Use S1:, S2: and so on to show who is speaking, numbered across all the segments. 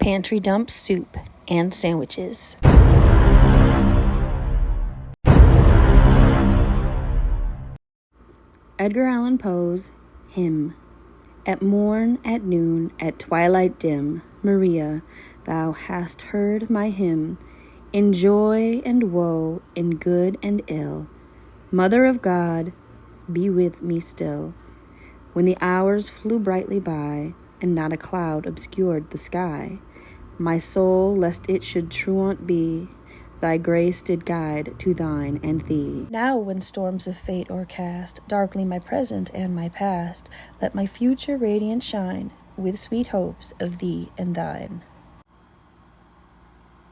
S1: pantry dump soup and sandwiches. Edgar Allan Poe's Hymn. At morn, at noon, at twilight dim, Maria, thou hast heard my hymn, in joy and woe, in good and ill. Mother of God, be with me still. When the hours flew brightly by, and not a cloud obscured the sky, my soul, lest it should truant be, thy grace did guide to thine and thee. Now when storms of fate o'ercast darkly my present and my past, let my future radiant shine with sweet hopes of thee and thine.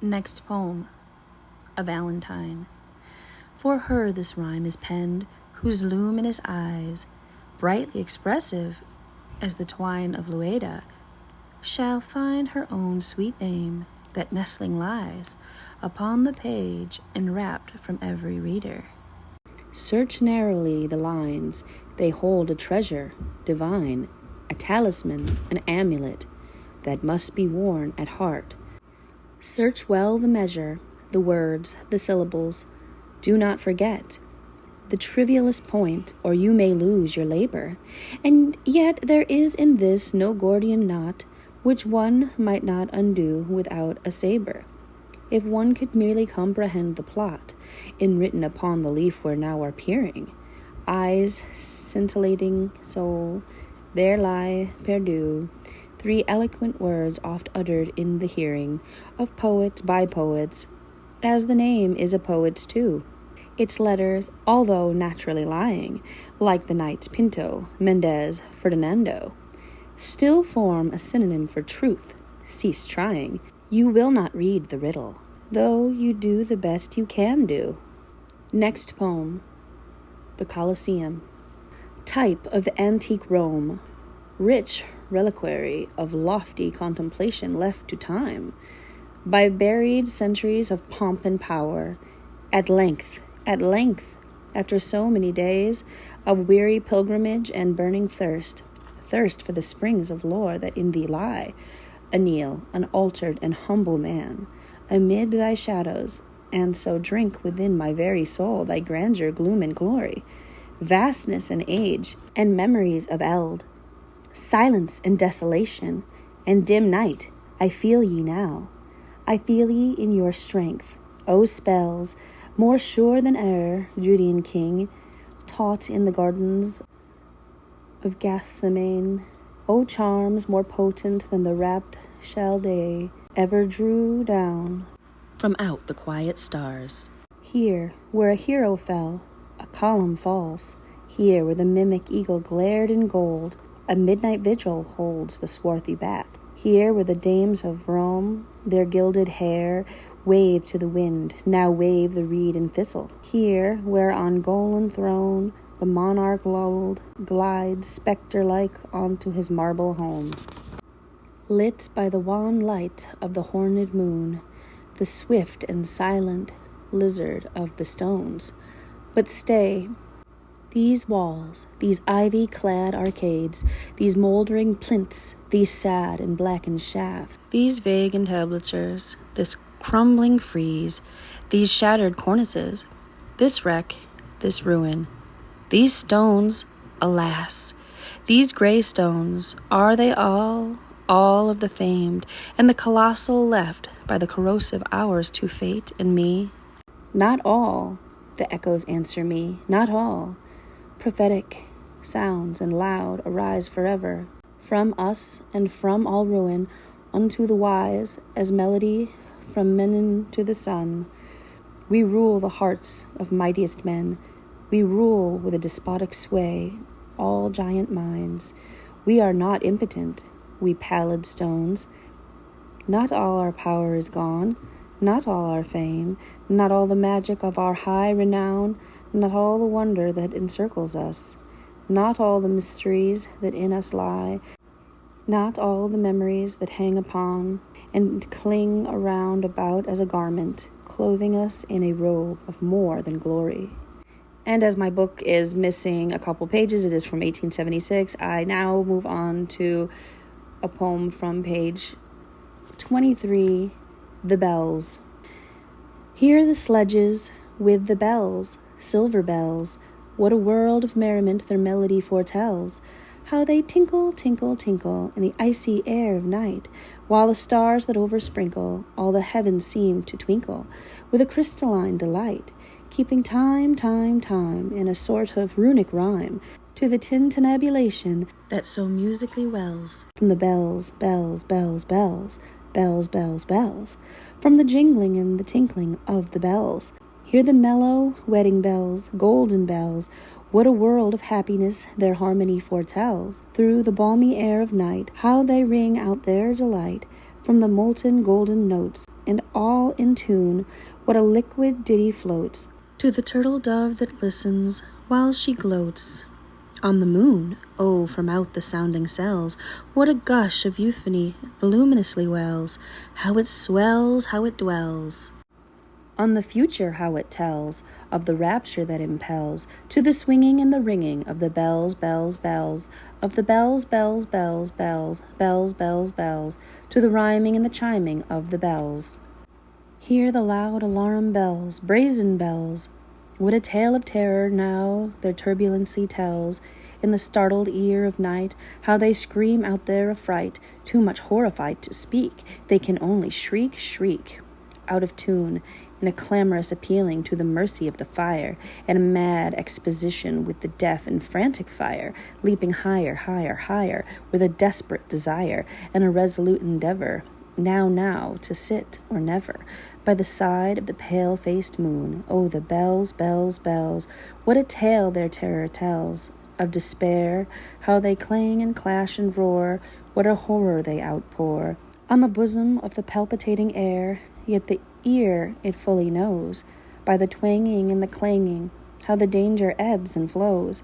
S1: Next poem, A Valentine. For her this rhyme is penned, whose luminous eyes, brightly expressive as the twine of Lueda, shall find her own sweet name that nestling lies upon the page, enwrapped from every reader. Search narrowly the lines, they hold a treasure divine, a talisman, an amulet that must be worn at heart. Search well the measure, the words, the syllables. Do not forget the trivialest point, or you may lose your labor. And yet there is in this no Gordian knot which one might not undo without a saber, if one could merely comprehend the plot, enwritten upon the leaf where now are peering. Eyes scintillating, soul, there lie perdu, three eloquent words oft uttered in the hearing of poets by poets, as the name is a poet's too. Its letters, although naturally lying, like the knights Pinto, Mendez, Ferdinando, still form a synonym for truth. Cease trying. You will not read the riddle, though you do the best you can do. Next poem, The Coliseum. Type of the antique Rome, rich reliquary of lofty contemplation left to time, by buried centuries of pomp and power, at length, after so many days of weary pilgrimage and burning thirst for the springs of lore that in thee lie, kneel, an altered and humble man, amid thy shadows, and so drink within my very soul thy grandeur, gloom, and glory, vastness and age, and memories of eld, silence and desolation, and dim night. I feel ye now. I feel ye in your strength, O spells, more sure than e'er Judean king, taught in the gardens of Gethsemane, O charms more potent than the rapt Chaldee ever drew down from out the quiet stars. Here, where a hero fell, a column falls. Here, where the mimic eagle glared in gold, a midnight vigil holds the swarthy bat. Here, where the dames of Rome, their gilded hair, wave to the wind, now wave the reed and thistle. Here, where on golden throne the monarch lulled, glides spectre-like onto his marble home. Lit by the wan light of the horned moon, the swift and silent lizard of the stones. But stay, these walls, these ivy-clad arcades, these mouldering plinths, these sad and blackened shafts, these vague entablatures, this crumbling frieze, these shattered cornices, this wreck, this ruin, these stones, alas, these grey stones, are they all of the famed, and the colossal left by the corrosive hours to fate and me? Not all, the echoes answer me, not all. Prophetic sounds and loud arise forever, from us and from all ruin, unto the wise, as melody from Menon to the sun. We rule the hearts of mightiest men. We rule with a despotic sway all giant minds. We are not impotent, we pallid stones. Not all our power is gone, not all our fame, not all the magic of our high renown, not all the wonder that encircles us, not all the mysteries that in us lie, not all the memories that hang upon and cling around about as a garment, clothing us in a robe of more than glory. And as my book is missing a couple pages, it is from 1876, I now move on to a poem from page 23. The bells. Hear the sledges with the bells, silver bells. What a world of merriment their melody foretells. How they tinkle, tinkle, tinkle in the icy air of night, while the stars that oversprinkle all the heavens seem to twinkle with a crystalline delight, keeping time, time, time in a sort of runic rhyme to the tintinnabulation that so musically wells from the bells, bells, bells, bells, bells, bells, bells, from the jingling and the tinkling of the bells. Hear the mellow wedding bells, golden bells. What a world of happiness their harmony foretells. Through the balmy air of night, how they ring out their delight from the molten golden notes, and all in tune, what a liquid ditty floats to the turtle dove that listens while she gloats on the moon. Oh, from out the sounding cells, what a gush of euphony voluminously wells. How it swells, how it dwells on the future, how it tells of the rapture that impels to the swinging and the ringing of the bells, bells, bells, of the bells, bells, bells, bells, bells, bells, bells, to the rhyming and the chiming of the bells. Hear the loud alarum bells, brazen bells. What a tale of terror now their turbulency tells in the startled ear of night, how they scream out their affright, too much horrified to speak, they can only shriek, shriek, out of tune, in a clamorous appealing to the mercy of the fire, and a mad exposition with the deaf and frantic fire, leaping higher, higher, higher, with a desperate desire, and a resolute endeavor, now, to sit, or never, by the side of the pale-faced moon. Oh, the bells, bells, bells, what a tale their terror tells, of despair, how they clang and clash and roar, what a horror they outpour on the bosom of the palpitating air, yet the ear it fully knows, by the twanging and the clanging, how the danger ebbs and flows,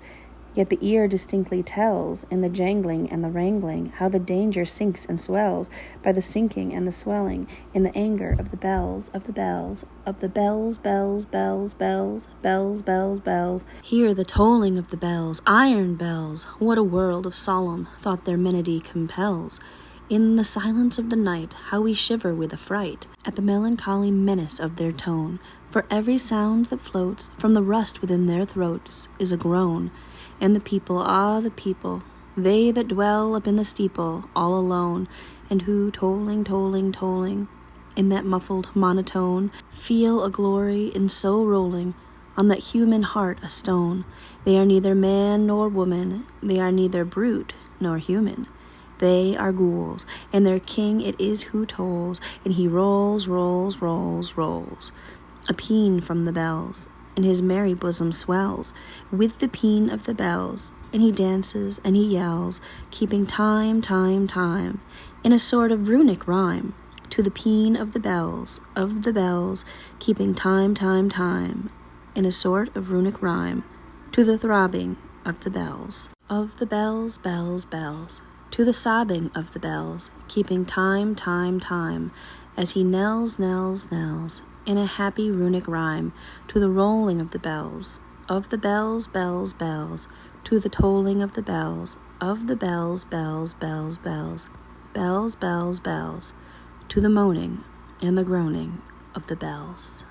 S1: yet the ear distinctly tells, in the jangling and the wrangling, how the danger sinks and swells, by the sinking and the swelling, in the anger of the bells, of the bells, of the bells, bells, bells, bells, bells, bells, bells. Hear the tolling of the bells, iron bells, what a world of solemn thought their melody compels. In the silence of the night, how we shiver with affright at the melancholy menace of their tone, for every sound that floats from the rust within their throats is a groan. And the people, ah, the people, they that dwell up in the steeple, all alone, and who, tolling, tolling, tolling, in that muffled monotone, feel a glory in so rolling on that human heart a stone. They are neither man nor woman, they are neither brute nor human. They are ghouls, and their king it is who tolls, and he rolls, rolls, rolls, rolls, a pæan from the bells, and his merry bosom swells with the pæan of the bells, and he dances and he yells, keeping time, time, time, in a sort of runic rhyme, to the pæan of the bells, keeping time, time, time, in a sort of runic rhyme, to the throbbing of the bells, bells, bells, to the sobbing of the bells, keeping time, time, time, as he knells, knells, knells, in a happy runic rhyme, to the rolling of the bells, bells, bells, to the tolling of the bells, bells, bells, bells, bells, bells, bells, to the moaning and the groaning of the bells.